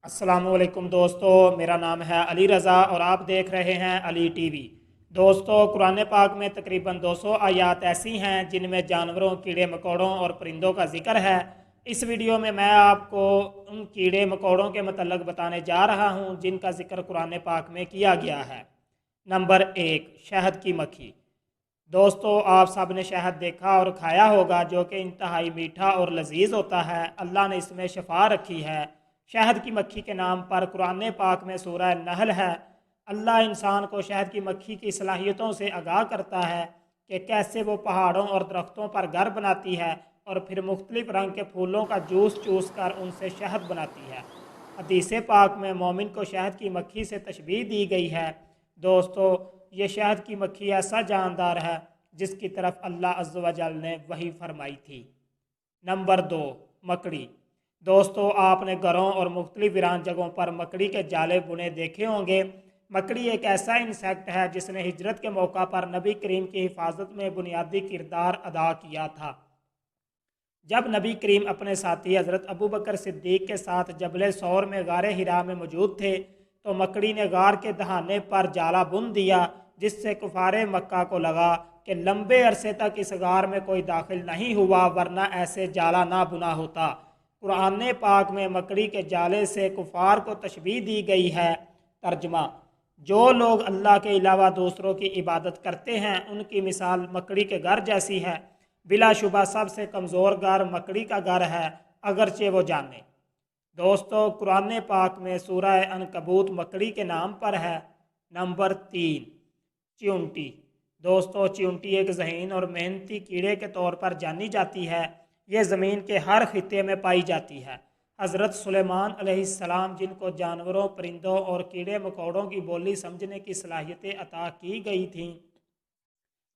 अस्सलामुअलैकुम दोस्तों, मेरा नाम है अली रज़ा और आप देख रहे हैं अली टीवी। दोस्तों, कुरान पाक में तकरीबन 200 आयात ऐसी हैं जिनमें जानवरों, कीड़े मकोड़ों और परिंदों का जिक्र है। इस वीडियो में मैं आपको उन कीड़े मकोड़ों के मतलब बताने जा रहा हूं जिनका जिक्र कुरान पाक में किया गया है। नंबर 1, शहद की मक्खी। दोस्तों, आप सब ने शहद देखा और खाया होगा, जो कि इंतहाई मीठा और लजीज होता है। अल्लाह ने इसमें शफा रखी है। शहद की मक्खी के नाम पर कुरान पाक में सूरह नहल है। अल्लाह इंसान को शहद की मक्खी की सलाहियतों से आगाह करता है कि कैसे वो पहाड़ों और दरख्तों पर घर बनाती है और फिर मुख्तलिफ रंग के फूलों का जूस चूस कर उनसे शहद बनाती है। हदीस पाक में मोमिन को शहद की मक्खी से तशबीह दी गई है। दोस्तों, ये शहद की मक्खी ऐसा जानदार है जिसकी तरफ अल्लाह अज़्ज़ व जल ने वही फरमाई थी। नंबर 2, मकड़ी। दोस्तों, आपने घरों और मुख्तलिफ वीरान जगहों पर मकड़ी के जाले बुने देखे होंगे। मकड़ी एक ऐसा इंसेक्ट है जिसने हिजरत के मौका पर नबी करीम की हिफाजत में बुनियादी किरदार अदा किया था। जब नबी करीम अपने साथी हज़रत अबू बकर सिद्दीक के साथ जबल सौर में गारे हिरा में मौजूद थे तो मकड़ी ने गार के दहाने पर जाला बुन दिया, जिससे कुफारे मक्का को लगा कि लंबे अरसे तक इस गार में कोई दाखिल नहीं हुआ, वरना ऐसे जाला ना बुना होता। कुरान पाक में मकड़ी के जाले से कुफार को तशबीह दी गई है। तर्जमा: जो लोग अल्लाह के अलावा दूसरों की इबादत करते हैं उनकी मिसाल मकड़ी के घर जैसी है। बिलाशुबा सबसे कमज़ोर घर मकड़ी का घर है, अगरचे वो जाने। दोस्तों, कुरान पाक में सूरह अनकबूत मकड़ी के नाम पर है। नंबर 3, चिंटी। दोस्तों, चिंटी एक ज़हीन और मेहनती कीड़े के तौर पर जानी जाती है। ये ज़मीन के हर खित्ते में पाई जाती है। हज़रत सुलेमान अलैहिस्सलाम, जिनको जानवरों, परिंदों और कीड़े मकोड़ों की बोली समझने की सलाहियतें अता की गई थीं,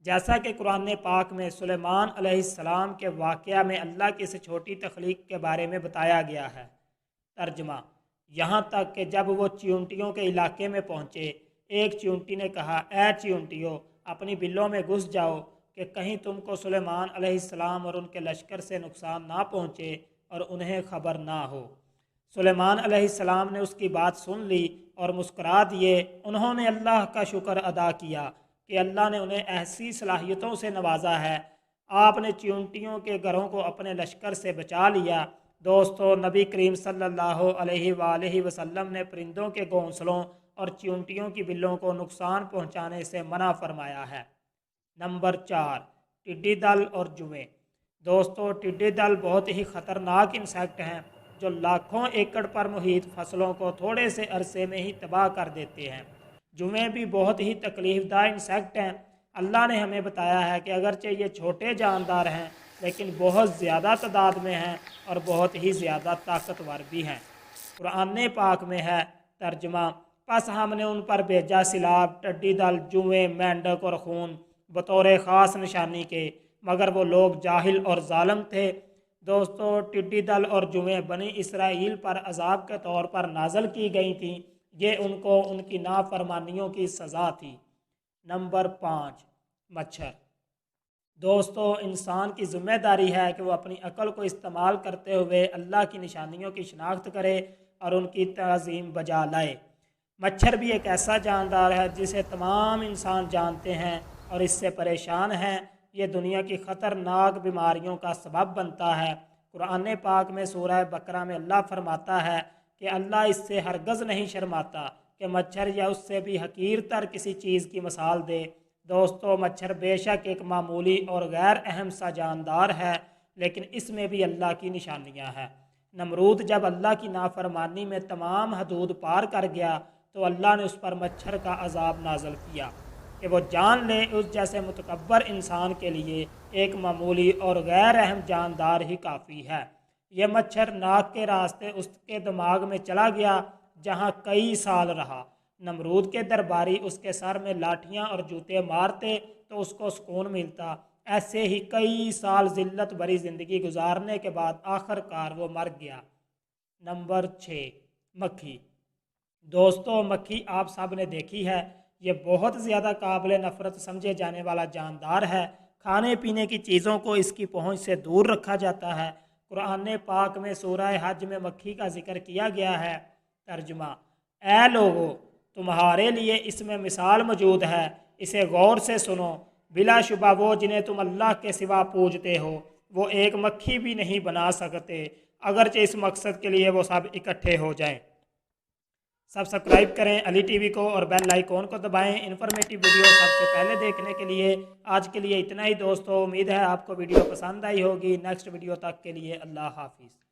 जैसा कि कुरान पाक में सुलेमान अलैहिस्सलाम के वाक़या में अल्लाह की इस छोटी तख्लीक के बारे में बताया गया है। तर्जमा: यहाँ तक कि जब वो चींटियों के इलाके में पहुँचे, एक चींटी ने कहा, ए चींटियों, अपनी बिलों में घुस जाओ कि कहीं तुमको सुलेमान अलैहिस्सलाम और उनके लश्कर से नुकसान ना पहुँचे और उन्हें खबर ना हो। सुलेमान अलैहिस्सलाम ने उसकी बात सुन ली और मुस्कुरा दिए। उन्होंने अल्लाह का शुक्र अदा किया कि अल्लाह ने उन्हें ऐसी सलाहियतों से नवाजा है। आपने चींटियों के घरों को अपने लश्कर से बचा लिया। दोस्तों, नबी करीम सल्लल्लाहु अलैहि वसल्लम ने परिंदों के घोंसलों और चींटियों की बिलों को नुकसान पहुंचाने से मना फरमाया है। नंबर 4, टिड्डी दल और जुएं। दोस्तों, टिड्डी दल बहुत ही ख़तरनाक इंसेक्ट हैं जो लाखों एकड़ पर मुहित फसलों को थोड़े से अरसे में ही तबाह कर देते हैं। जुएं भी बहुत ही तकलीफ़दा इंसेक्ट हैं। अल्लाह ने हमें बताया है कि अगरचे ये छोटे जानदार हैं लेकिन बहुत ज़्यादा तादाद में हैं और बहुत ही ज़्यादा ताकतवर भी हैं। कुरान पाक में है। तर्जमा: बस हमने उन पर भेजा सिलाब, टिड्डी दल, जुएं, मेंढक और खून बतौर ख़ास निशानी के, मगर वो लोग जाहिल और ज़ालिम थे। दोस्तों, टिड्डी दल और जुएं बनी इसराइल पर अजाब के तौर पर नाजल की गई थी। ये उनको उनकी नाफरमानियों की सज़ा थी। नंबर 5, मच्छर। दोस्तों, इंसान की ज़िम्मेदारी है कि वो अपनी अक्ल को इस्तेमाल करते हुए अल्लाह की निशानियों की शिनाख्त करे और उनकी तज़ीम बजा लाए। मच्छर भी एक ऐसा जानदार है जिसे तमाम इंसान जानते हैं और इससे परेशान हैं। ये दुनिया की ख़तरनाक बीमारियों का सबब बनता है। कुरान पाक में सूरह बकरा में अल्लाह फरमाता है कि अल्लाह इससे हरगज़ नहीं शर्माता कि मच्छर या उससे भी हकीर तर किसी चीज़ की मिसाल दे। दोस्तों, मच्छर बेशक एक मामूली और गैर अहम सा जानदार है, लेकिन इसमें भी अल्लाह की निशानियां हैं। नमरूद जब अल्लाह की नाफरमानी में तमाम हदूद पार कर गया तो अल्लाह ने उस पर मच्छर का अजाब नाजल किया कि वो जान ले उस जैसे मुतकब्बर इंसान के लिए एक मामूली और गैर अहम जानदार ही काफ़ी है। यह मच्छर नाक के रास्ते उसके दिमाग में चला गया, जहाँ कई साल रहा। नमरूद के दरबारी उसके सर में लाठियां और जूते मारते तो उसको सुकून मिलता। ऐसे ही कई साल जिल्लत भरी ज़िंदगी गुजारने के बाद आखिरकार वो मर गया। नंबर 6, मक्खी। दोस्तों, मक्खी आप सब ने देखी है। ये बहुत ज़्यादा काबिल नफ़रत समझे जाने वाला जानदार है। खाने पीने की चीज़ों को इसकी पहुँच से दूर रखा जाता है। कुरान पाक में सूरह हज में मक्खी का जिक्र किया गया है। तर्जुमा, ए लोगो तुम्हारे लिए इसमें मिसाल मौजूद है, इसे गौर से सुनो। बिलाशुबा वो जिन्हें तुम अल्लाह के सिवा पूजते हो वो एक मक्खी भी नहीं बना सकते, अगरचे इस मकसद के लिए वो सब इकट्ठे हो जाएं। सब्सक्राइब करें अली टीवी को और बेल आइकॉन को दबाएं इन्फॉर्मेटिव वीडियो सबसे पहले देखने के लिए। आज के लिए इतना ही दोस्तों, उम्मीद है आपको वीडियो पसंद आई होगी। नेक्स्ट वीडियो तक के लिए अल्लाह हाफिज़।